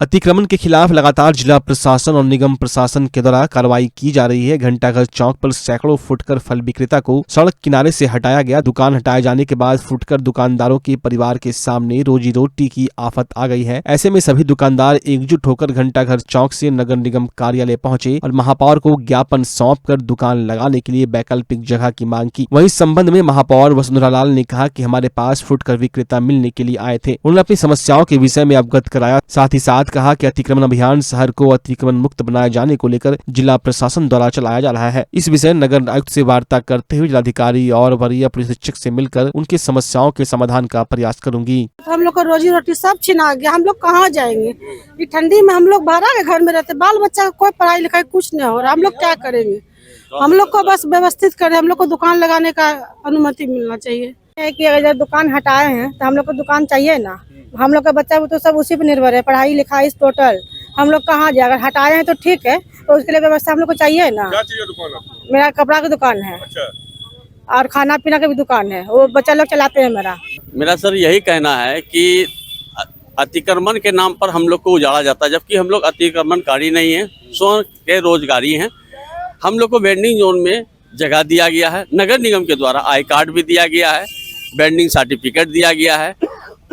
अतिक्रमण के खिलाफ लगातार जिला प्रशासन और निगम प्रशासन के द्वारा कार्रवाई की जा रही है। घंटाघर चौक पर सैकड़ों फुटकर फल विक्रेता को सड़क किनारे से हटाया गया। दुकान हटाए जाने के बाद फुटकर दुकानदारों के परिवार के सामने रोजी रोटी की आफत आ गई है। ऐसे में सभी दुकानदार एकजुट होकर घंटाघर चौक से नगर निगम कार्यालय पहुंचे और महापौर को ज्ञापन सौंपकर दुकान लगाने के लिए वैकल्पिक जगह की मांग की। वहीं इस संबंध में महापौर वसुंधरा लाल ने कहा कि हमारे पास फुटकर विक्रेता मिलने के लिए आए थे। उन्होंने अपनी समस्याओं के विषय में अवगत कराया। साथ ही साथ कहा कि अतिक्रमण अभियान शहर को अतिक्रमण मुक्त बनाए जाने को लेकर जिला प्रशासन द्वारा चलाया जा रहा है। इस विषय नगर आयुक्त से वार्ता करते हुए जिलाधिकारी और वरीय पुलिस अधीक्षक से मिलकर उनकी समस्याओं के समाधान का प्रयास करूंगी। हम लोग को रोजी रोटी सब छिना गया, हम लोग कहाँ जाएंगे? ये ठंडी में हम लोग भाड़ा के घर में रहते, बाल बच्चा का कोई पढ़ाई लिखाई कुछ नहीं हो रहा, हम लोग क्या करेंगे? हम लोग को बस व्यवस्थित करें, हम लोग को दुकान लगाने का अनुमति मिलना चाहिए। कि अगर दुकान हटाए हैं तो हम लोग को दुकान चाहिए ना। हम लोग का बच्चा तो सब उसी पर निर्भर है, पढ़ाई लिखाई टोटल। हम लोग कहाँ जाए? अगर हटाए हैं तो ठीक है, तो उसके लिए व्यवस्था हम लोग को चाहिए ना। क्या चाहिए दुकान? मेरा कपड़ा की दुकान है। अच्छा। और खाना पीना की भी दुकान है, वो बच्चा लोग चलाते हैं। मेरा सर यही कहना है कि अतिक्रमण के नाम पर हम लोग को उजाड़ा जाता है, जबकि हम लोग अतिक्रमणकारी नहीं है, स्वयं के रोजगारी हैं। हम लोग को वेंडिंग जोन में जगह दिया गया है, नगर निगम के द्वारा आई कार्ड भी दिया गया है, वेंडिंग सर्टिफिकेट दिया गया है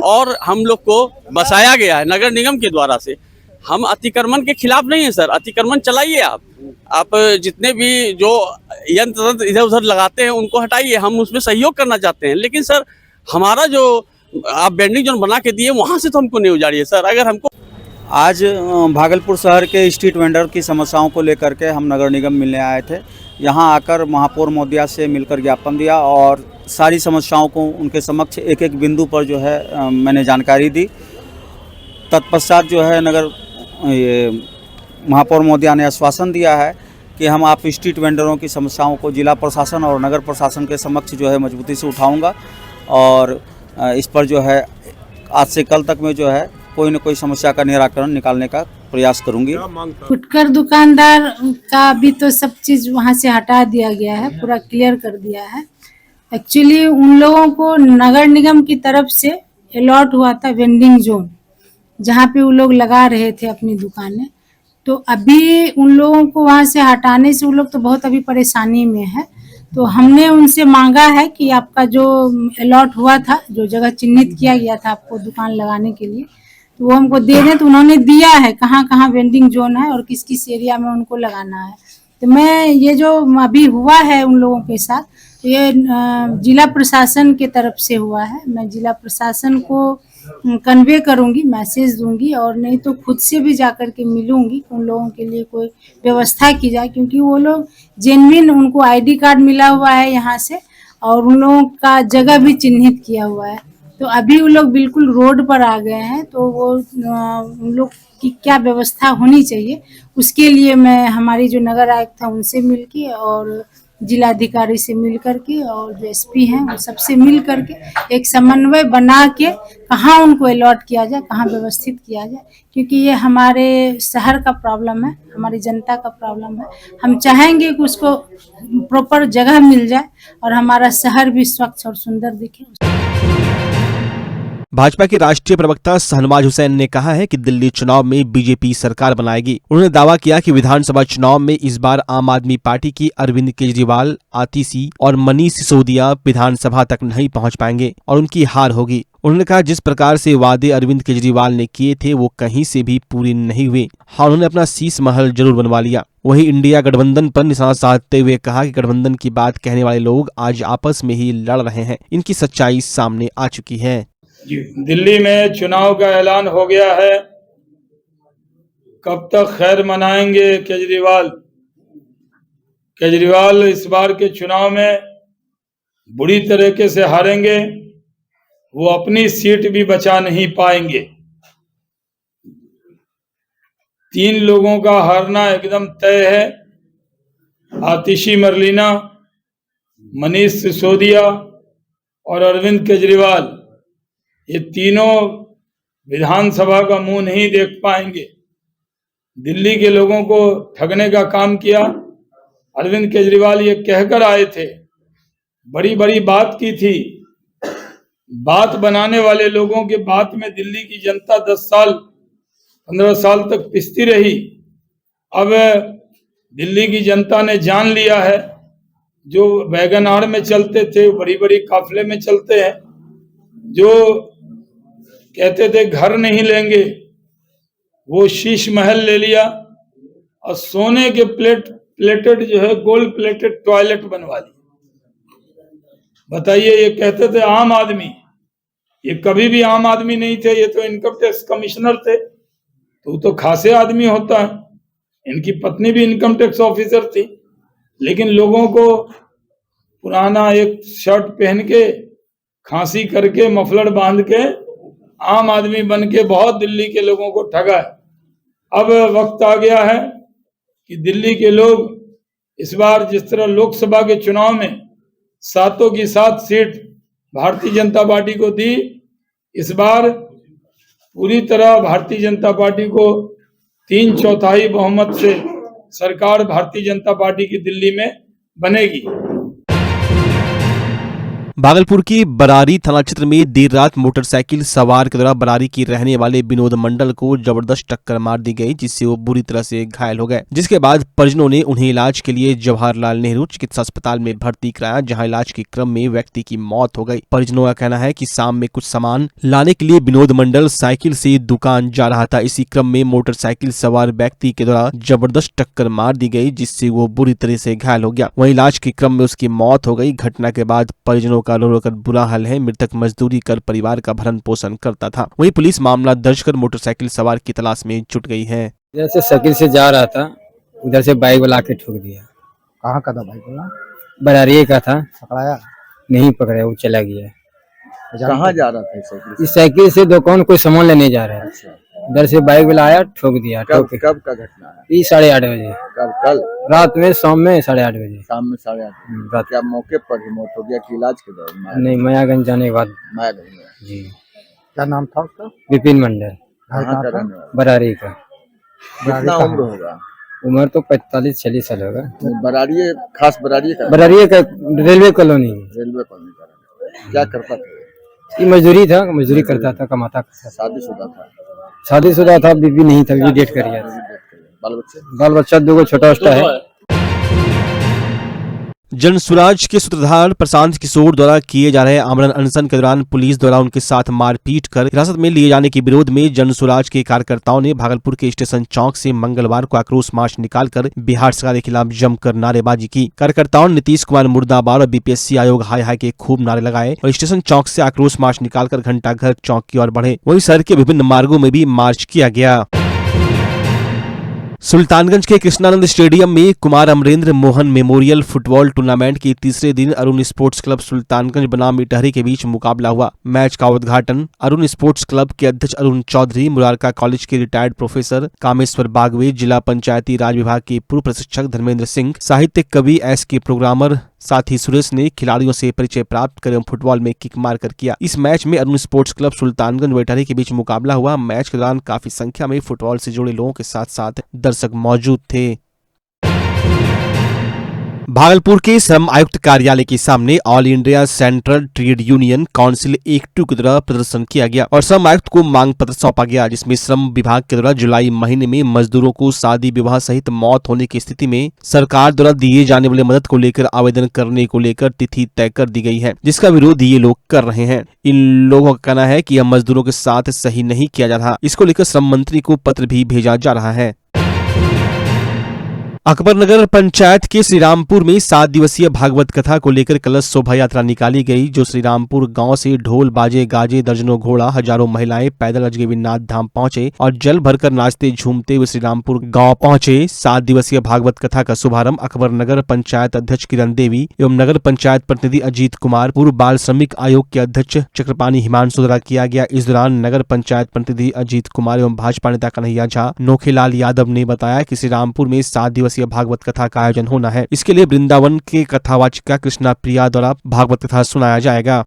और हम लोग को बसाया गया है नगर निगम के द्वारा से। हम अतिक्रमण के खिलाफ नहीं है सर, अतिक्रमण चलाइए आप जितने भी जो यंत्र इधर उधर लगाते हैं उनको हटाइए, हम उसमें सहयोग करना चाहते हैं। लेकिन सर हमारा जो आप वेंडिंग जोन बना के दिए वहाँ से तो हमको नहीं उजाड़िए सर। अगर हमको आज भागलपुर शहर के स्ट्रीट वेंडर की समस्याओं को लेकर के हम नगर निगम मिलने आए थे। यहाँ आकर महापौर महोदया से मिलकर ज्ञापन दिया और सारी समस्याओं को उनके समक्ष एक एक बिंदु पर जो है मैंने जानकारी दी। तत्पश्चात जो है महापौर महोदया ने आश्वासन दिया है कि हम आप स्ट्रीट वेंडरों की समस्याओं को जिला प्रशासन और नगर प्रशासन के समक्ष जो है मजबूती से उठाऊंगा और इस पर जो है आज से कल तक में जो है कोई न कोई समस्या का निराकरण निकालने का प्रयास करूंगी। फुटकर दुकानदार का भी तो सब चीज वहां से हटा दिया गया है, पूरा क्लियर कर दिया है। एक्चुअली उन लोगों को नगर निगम की तरफ से अलॉट हुआ था वेंडिंग जोन, जहाँ पे वो लोग लगा रहे थे अपनी दुकानें। तो अभी उन लोगों को वहां से हटाने से वो लोग तो बहुत अभी परेशानी में है। तो हमने उनसे मांगा है कि आपका जो अलॉट हुआ था, जो जगह चिन्हित किया गया था आपको दुकान लगाने के लिए, तो वो हमको दे दें। तो उन्होंने दिया है कहाँ कहाँ वेंडिंग जोन है और किस किस एरिया में उनको लगाना है। तो मैं ये जो अभी हुआ है उन लोगों के साथ, तो ये जिला प्रशासन के तरफ से हुआ है। मैं जिला प्रशासन को कन्वे करूंगी, मैसेज दूंगी और नहीं तो खुद से भी जाकर के मिलूंगी उन लोगों के लिए कोई व्यवस्था की जाए, क्योंकि वो लोग जेन्युइन, उनको आईडी कार्ड मिला हुआ है यहाँ से और उन लोगों का जगह भी चिन्हित किया हुआ है। तो अभी वो लोग बिल्कुल रोड पर आ गए हैं, तो वो उन लोग की क्या व्यवस्था होनी चाहिए उसके लिए मैं हमारी जो नगर आयुक्त था उनसे मिलके और जिलाधिकारी से मिल करके और जो एसपी हैं वो सबसे मिल करके एक समन्वय बना के कहाँ उनको अलॉट किया जाए, कहाँ व्यवस्थित किया जाए, क्योंकि ये हमारे शहर का प्रॉब्लम है, हमारी जनता का प्रॉब्लम है। हम चाहेंगे कि उसको प्रॉपर जगह मिल जाए और हमारा शहर भी स्वच्छ और सुंदर दिखे। भाजपा के राष्ट्रीय प्रवक्ता शहनवाज हुसैन ने कहा है कि दिल्ली चुनाव में बीजेपी सरकार बनाएगी। उन्होंने दावा किया कि विधानसभा चुनाव में इस बार आम आदमी पार्टी की अरविंद केजरीवाल, आतिशी और मनीष सिसोदिया विधानसभा तक नहीं पहुंच पाएंगे और उनकी हार होगी। उन्होंने कहा जिस प्रकार से वादे अरविंद केजरीवाल ने किए थे वो कहीं से भी पूरे नहीं हुए। हाँ, उन्होंने अपना शीश महल जरूर बनवा लिया। वहीं इंडिया गठबंधन पर निशाना साधते हुए कहा कि गठबंधन की बात कहने वाले लोग आज आपस में ही लड़ रहे हैं, इनकी सच्चाई सामने आ चुकी है। दिल्ली में चुनाव का ऐलान हो गया है, कब तक खैर मनाएंगे केजरीवाल? केजरीवाल इस बार के चुनाव में बुरी तरीके से हारेंगे, वो अपनी सीट भी बचा नहीं पाएंगे। 3 लोगों का हारना एकदम तय है, आतिशी मरलीना, मनीष सिसोदिया और अरविंद केजरीवाल। ये तीनों विधानसभा का मुंह नहीं देख पाएंगे। दिल्ली के लोगों को ठगने का काम किया। अरविंद केजरीवाल ये कहकर आए थे, बड़ी बड़ी बात की थी, बात बनाने वाले लोगों के बात में दिल्ली की जनता 10 साल 15 साल तक पिसती रही। अब दिल्ली की जनता ने जान लिया है, जो वैगन आर में चलते थे, बड़ी बड़ी काफिले में चलते हैं, जो कहते थे घर नहीं लेंगे, वो शीश महल ले लिया और सोने के प्लेटेड जो है गोल्ड प्लेटेड टॉयलेट बनवा ली। बताइए, ये कहते थे आम आदमी, ये कभी भी आम आदमी नहीं थे, ये तो इनकम टैक्स कमिश्नर थे, तो खासे आदमी होता है। इनकी पत्नी भी इनकम टैक्स ऑफिसर थी, लेकिन लोगों को पुराना एक शर्ट पहन के, खांसी करके, मफलर बांध के, आम आदमी बन के बहुत दिल्ली के लोगों को ठगा है। अब वक्त आ गया है कि दिल्ली के लोग इस बार जिस तरह लोकसभा के चुनाव में 7 की 7 सीट भारतीय जनता पार्टी को दी, इस बार पूरी तरह भारतीय जनता पार्टी को 3/4 बहुमत से सरकार भारतीय जनता पार्टी की दिल्ली में बनेगी। भागलपुर की बरारी थाना क्षेत्र में देर रात मोटरसाइकिल सवार के द्वारा बरारी की रहने वाले विनोद मंडल को जबरदस्त टक्कर मार दी गई, जिससे वो बुरी तरह से घायल हो गए, जिसके बाद परिजनों ने उन्हें इलाज के लिए जवाहरलाल नेहरू चिकित्सा अस्पताल में भर्ती कराया, जहां इलाज के क्रम में व्यक्ति की मौत हो गई। परिजनों का कहना है कि शाम में कुछ सामान लाने के लिए विनोद मंडल साइकिल से दुकान जा रहा था। इसी क्रम में मोटरसाइकिल सवार व्यक्ति के द्वारा जबरदस्त टक्कर मार दी गई, जिससे वो बुरी तरह से घायल हो गया। वहीं इलाज के क्रम में उसकी मौत हो गई। घटना के बाद परिजनों का रो कर बुरा हाल है। मृतक मजदूरी कर परिवार का भरण पोषण करता था। वहीं पुलिस मामला दर्ज कर मोटरसाइकिल सवार की तलाश में जुट गई है। इधर से साइकिल से जा रहा था, उधर से बाइक वाला आके ठोक दिया। कहाँ का था बाइक वाला? बरारी का था। पकड़ाया? नहीं पकड़ा, वो चला गया। कहाँ जा रहा था साइकिल? इस साइकिल से दुकान कोई सामान लेने जा रहा है। इधर से बाइक वाला आया, ठोक दिया। कब का घटना है? ये 8:30 बजे। कल रात में, शाम में 8:30 बजे। शाम में 8:30। क्या मौके पर ही मौत हो गया कि इलाज के दौरान? नहीं, मायागंज जाने के बाद। मायागंज में। जी। क्या नाम था उसका? विपिन मंडल। कहाँ का रहने वाला? बरारी का। कितना उम्र होगा? उम्र तो 45-46 साल होगा। बरारी, खास बरारी का? बरारी का रेलवे कॉलोनी। रेलवे कॉलोनी का। क्या करता था? ये मजदूरी था, मजदूरी करता था, कमाता था। शादीशुदा था? शादीशुदा था, बीबी नहीं था, बीबी डेट कर गया। बाल बच्चा 2 छोटा छोटा है। जन सुराज के सूत्रधार प्रशांत किशोर द्वारा किए जा रहे आमरण अनशन के दौरान पुलिस द्वारा उनके साथ मारपीट कर हिरासत में लिए जाने के विरोध में जन सुराज के कार्यकर्ताओं ने भागलपुर के स्टेशन चौक से मंगलवार को आक्रोश मार्च निकालकर बिहार सरकार के खिलाफ जमकर नारेबाजी की। कार्यकर्ताओं ने नीतीश कुमार मुर्दाबाद और बीपीएससी आयोग हाय हाय के खूब नारे लगाए और स्टेशन चौक से आक्रोश मार्च निकालकर घंटाघर चौक की ओर बढ़े। वहीं शहर के विभिन्न मार्गों में भी मार्च किया गया। सुल्तानगंज के कृष्णानंद स्टेडियम में Kumar Amarendra Mohan memorial football tournament के तीसरे दिन अरुण स्पोर्ट्स क्लब सुल्तानगंज बनाम इटहरी के बीच मुकाबला हुआ। मैच का उद्घाटन अरुण स्पोर्ट्स क्लब के अध्यक्ष अरुण चौधरी, मुरारका कॉलेज के रिटायर्ड प्रोफेसर कामेश्वर बागवे, जिला पंचायती राज विभाग के पूर्व प्रशिक्षक धर्मेंद्र सिंह, साहित्यिक कवि एस के प्रोग्रामर साथ ही सुरेश ने खिलाड़ियों से परिचय प्राप्त कर फुटबॉल में किक मारकर किया। इस मैच में अरुण स्पोर्ट्स क्लब सुल्तानगंज व इटहरी के बीच मुकाबला हुआ। मैच के दौरान काफी संख्या में फुटबॉल से जुड़े लोगों के साथ साथ दर्शक मौजूद थे। भागलपुर के श्रम आयुक्त कार्यालय के सामने all India central trade union council एकटू की तरह प्रदर्शन किया गया और श्रम आयुक्त को मांग पत्र सौंपा गया, जिसमें श्रम विभाग के द्वारा जुलाई महीने में मजदूरों को शादी विवाह सहित मौत होने की स्थिति में सरकार द्वारा दिए जाने वाले मदद को लेकर आवेदन करने को लेकर तिथि तय कर दी गई है, जिसका विरोध ये लोग कर रहे हैं। इन लोगों का कहना है कि यह मजदूरों के साथ सही नहीं किया जा रहा। इसको लेकर श्रम मंत्री को पत्र भी भेजा जा रहा है। अकबरनगर पंचायत के श्रीरामपुर में 7 दिवसीय भागवत कथा को लेकर कलश शोभा यात्रा निकाली गई, जो श्रीरामपुर गांव से ढोल बाजे गाजे दर्जनों घोड़ा हजारों महिलाएं पैदल अजगैबीनाथ धाम पहुंचे और जल भरकर नाचते झूमते हुए श्रीरामपुर गांव पहुंचे। 7 दिवसीय भागवत कथा का शुभारंभ अकबरनगर पंचायत अध्यक्ष किरण देवी एवं नगर पंचायत प्रतिनिधि अजीत कुमार, पूर्व बाल श्रमिक आयोग के अध्यक्ष चक्रपाणी हिमांशु द्वारा किया गया। इस दौरान नगर पंचायत प्रतिनिधि अजीत कुमार एवं भाजपा नेता कन्हैया झा, नोखेलाल यादव ने बताया कि श्रीरामपुर में 7 दिवसीय भागवत कथा का आयोजन होना है। इसके लिए वृंदावन के कथावाचिका कृष्णा प्रिया द्वारा भागवत कथा सुनाया जाएगा।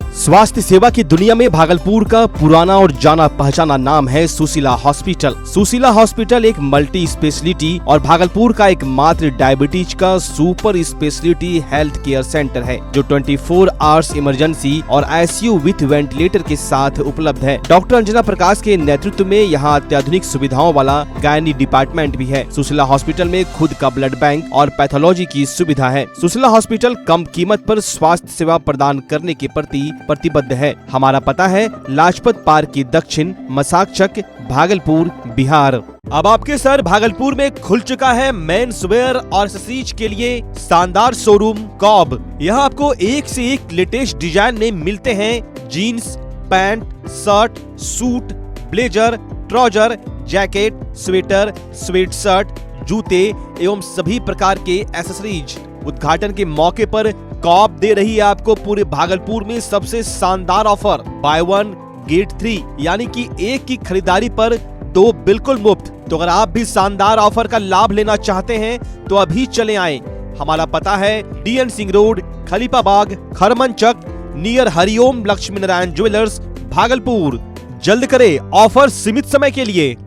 स्वास्थ्य सेवा की दुनिया में भागलपुर का पुराना और जाना पहचाना नाम है सुशीला हॉस्पिटल। सुशीला हॉस्पिटल एक मल्टी स्पेशलिटी और भागलपुर का एक मात्र डायबिटीज का super speciality health care centre है, जो 24 आवर्स इमरजेंसी और आईसीयू विथ वेंटिलेटर के साथ उपलब्ध है। डॉक्टर अंजना प्रकाश के नेतृत्व में यहाँ अत्याधुनिक सुविधाओं वाला गायनी डिपार्टमेंट भी है। सुशीला हॉस्पिटल में खुद का ब्लड बैंक और पैथोलॉजी की सुविधा है। सुशीला हॉस्पिटल कम कीमत पर स्वास्थ्य सेवा प्रदान करने के प्रति प्रतिबद्ध है। हमारा पता है लाजपत पार्क की दक्षिण, मसाकचक, भागलपुर, बिहार। अब आपके सर भागलपुर में खुल चुका है मेंस वेयर और एक्सेसरीज के लिए शानदार शोरूम कॉब। यहाँ आपको एक से एक लेटेस्ट डिजाइन में मिलते हैं jeans, pants, shirt, suit, blazer, trouser, jacket, sweater, sweatshirt, जूते एवं सभी प्रकार के एक्सेसरीज। उद्घाटन के मौके पर कॉब दे रही है आपको पूरे भागलपुर में सबसे शानदार ऑफर, बाय 1 गेट 3, यानी कि एक की खरीदारी पर 2 बिल्कुल मुफ्त। तो अगर आप भी शानदार ऑफर का लाभ लेना चाहते हैं तो अभी चले आएं। हमारा पता है DN Singh road, Khalifabagh, Kharmanchak, near Hariom Lakshmi Narayan jewellers, Bhagalpur. जल्द करें, ऑफर सीमित समय के लिए।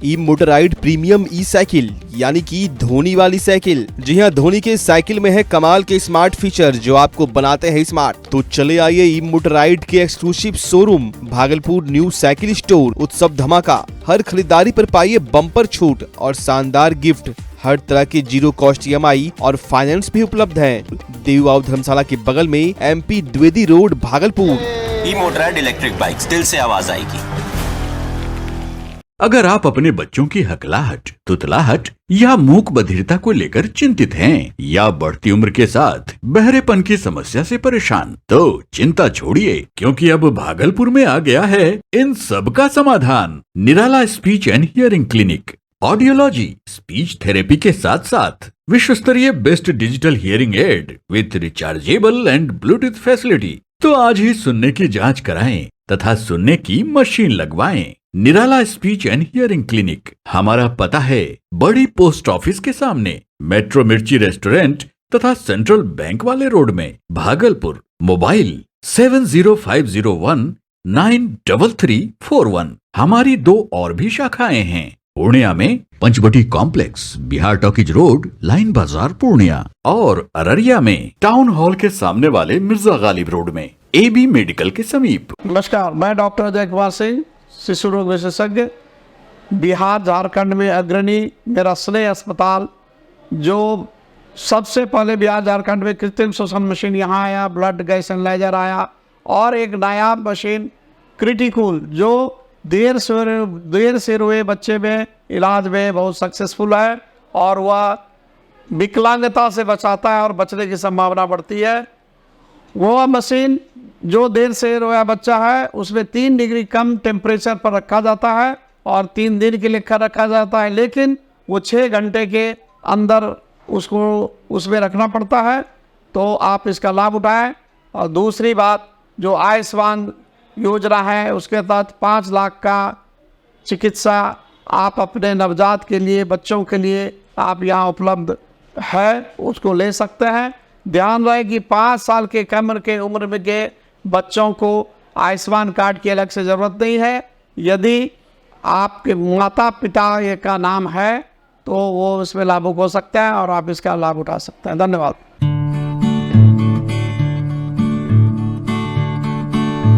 ई मोटराइड प्रीमियम ई साइकिल, यानी कि धोनी वाली साइकिल। जी हाँ, धोनी के साइकिल में है कमाल के स्मार्ट फीचर जो आपको बनाते हैं स्मार्ट। तो चले आइए ई मोटराइड के exclusive showroom Bhagalpur new cycle store. उत्सव धमाका, हर खरीदारी पर पाइए बम्पर छूट और शानदार गिफ्ट। हर तरह के 0 कॉस्ट EMI और फाइनेंस भी उपलब्ध है। देववाव धर्मशाला के बगल में MP द्विवेदी रोड, भागलपुर। ई मोटराइड इलेक्ट्रिक बाइक, दिल से आवाज आएगी। अगर आप अपने बच्चों की हकलाहट, तुतलाहट या मूक बधिरता को लेकर चिंतित हैं या बढ़ती उम्र के साथ बहरेपन की समस्या से परेशान, तो चिंता छोड़िए, क्योंकि अब भागलपुर में आ गया है इन सब का समाधान। Nirala speech and hearing clinic. Audiology, speech therapy के साथ साथ विश्व स्तरीय best digital hearing aid with rechargeable and bluetooth facility. तो आज ही सुनने की जांच कराएं तथा सुनने की मशीन लगवाएं। निराला स्पीच एंड हियरिंग क्लिनिक। हमारा पता है बड़ी पोस्ट ऑफिस के सामने, मेट्रो मिर्ची रेस्टोरेंट तथा सेंट्रल बैंक वाले रोड में, भागलपुर। मोबाइल 7050193341। हमारी 2 और भी शाखाएं हैं, पूर्णिया में Panchvati complex, Bihar talkies road, line Bazar, Purnia, और अररिया में टाउन हॉल के सामने वाले मिर्जा गालिब रोड में, AB मेडिकल के समीप। नमस्कार, मैं डॉक्टर अजय कुमार सिंह, शिशु रोग विशेषज्ञ, बिहार झारखंड में अग्रणी। मेरा स्नेह अस्पताल, जो सबसे पहले बिहार झारखंड में कृत्रिम श्वसन मशीन यहाँ आया, ब्लड गैस एनालाइजर आया, और एक नायाब मशीन क्रिटिकल जो देर से रोए बच्चे में इलाज में बहुत सक्सेसफुल है, और वह विकलांगता से बचाता है और बचने की संभावना बढ़ती है। वो मशीन जो देर से रोया बच्चा है उसमें 3 डिग्री कम टेम्परेचर पर रखा जाता है और 3 दिन के लिए रखा जाता है, लेकिन वो 6 घंटे के अंदर उसको उसमें रखना पड़ता है। तो आप इसका लाभ उठाएं। और दूसरी बात, जो आयुष्मान योजना है उसके तहत 5 लाख का चिकित्सा आप अपने नवजात के लिए, बच्चों के लिए आप यहाँ उपलब्ध है, उसको ले सकते हैं। ध्यान रहे कि 5 साल के कम के उम्र में के बच्चों को आयुष्मान कार्ड की अलग से ज़रूरत नहीं है। यदि आपके माता पिता का नाम है तो वो इसमें लाभुक हो सकता है और आप इसका लाभ उठा सकते हैं। धन्यवाद।